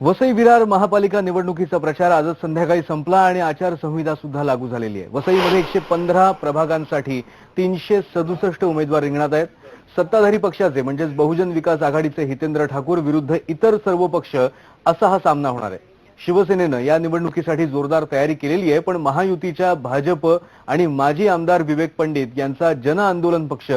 वसई विरार महापालिका निवडणुकीचा प्रचार आजच संध्याकाळी संपला आणि आचारसंहिता सुद्धा लागू झालेली आहे। वसईमध्ये 115 प्रभागांसाठी 367 उमेदवार रिंगणात आहेत। सत्ताधारी पक्षाचे म्हणजेच बहुजन विकास आघाडीचे हितेंद्र ठाकूर विरुद्ध इतर सर्व पक्ष असा हा सामना होणार आहे। शिवसेनेनं या निवडणुकीसाठी जोरदार तयारी केलेली आहे, पण महायुतीच्या भाजप आणि माजी आमदार विवेक पंडित यांचा जन आंदोलन पक्ष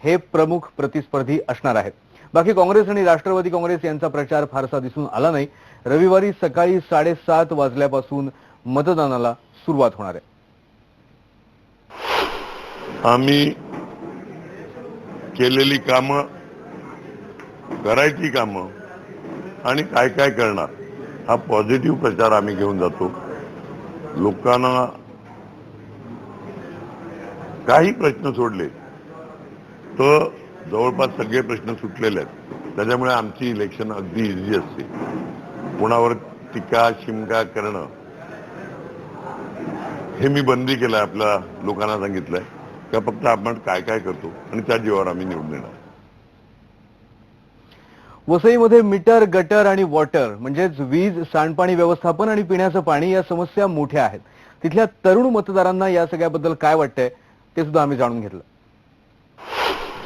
हे प्रमुख प्रतिस्पर्धी असणार आहेत। बाकी काँग्रेस आणि राष्ट्रवादी काँग्रेस यांचा प्रचार फारसा दिसून आला नाही। रविवारी सकाळी 7:30 वाजल्यापासून मतदानाला सुरुवात होणार आहे। आम्ही केलेली कामं, करायची कामं आणि काय काय करणार हा पॉझिटिव्ह प्रचार आम्ही घेऊन जातो। लोकांना काही प्रश्न सोडले तर जवळपास सगळे प्रश्न सुटलेले आहेत। त्याच्यामुळे आमची इलेक्शन अगदी इझी असते। कोणावर टीका शिमका करणं हे मी बंदी केलंय। आपल्या लोकांना सांगितलंय का फक्त आपण काय काय करतो आणि त्या जीवावर आम्ही निवडून येणार। वसईमध्ये मीटर, गटर आणि वॉटर म्हणजेच वीज, सांडपाणी व्यवस्थापन आणि पिण्याचं पाणी या समस्या मोठ्या आहेत। तिथल्या तरुण मतदारांना या सगळ्याबद्दल काय वाटतंय ते सुद्धा आम्ही जाणून घेतलं।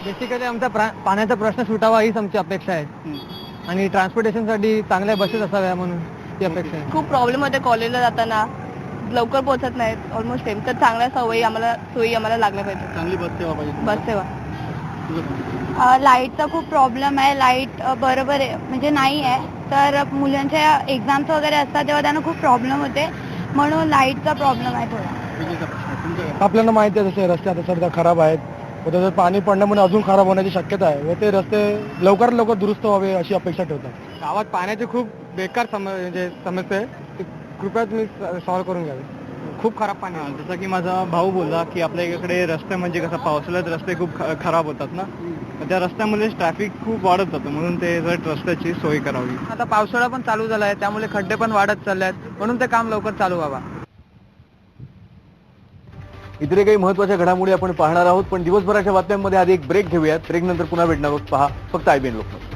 बेसिकली आमचा पाण्याचा प्रश्न सुटावा हीच आमची अपेक्षा आहे आणि ट्रान्सपोर्टेशनसाठी चांगल्या बसेस असाव्या म्हणून ती अपेक्षा आहे। खूप प्रॉब्लेम होते कॉलेजला जाताना, लवकर पोहोचत नाहीत ऑलमोस्ट टाइम, तर चांगल्या सोयी आम्हाला लागल्या पाहिजे। चांगली बस सेवा पाहिजे। बस सेवा, लाईटचा खूप प्रॉब्लेम आहे। लाईट बरोबर आहे म्हणजे नाही आहे, तर मुलांच्या एक्झाम्स वगैरे असतात तेव्हा त्यांना खूप प्रॉब्लेम होते, म्हणून लाईटचा प्रॉब्लेम आहे थोडा। आपल्याला माहिती आहे जसे रस्ते आता सध्या खराब आहेत व त्याचं पाणी पडण्यामुळे अजून खराब होण्याची शक्यता आहे व ते रस्ते लवकरात लवकर दुरुस्त व्हावे अशी अपेक्षा ठेवतात। गावात पाण्याची खूप बेकार म्हणजे समस्या आहे, ती कृपया तुम्ही सॉल्व्ह करून घ्यावी। खूप खराब पाणी आहे। जसं की माझा भाऊ बोलला की आपल्या इकडे रस्ते म्हणजे कसं पावसाळ्यात रस्ते खूप खराब होतात ना, त्या रस्त्यामुळे ट्रॅफिक खूप वाढत जातं, म्हणून ते रस्त्याची सोय करावी। आता पावसाळा पण चालू झाला आहे त्यामुळे खड्डे पण वाढत चालले आहेत, म्हणून ते काम लवकर चालू व्हावा। इतरे काही महत्त्वाच्या घडामोडी आपण पाहणार आहोत, पण दिवसभराच्या बातम्यांमध्ये आधी एक ब्रेक घेऊयात। ब्रेक नंतर पुन्हा भेटणार आहोत। पहा फक्त IBN लोकमत।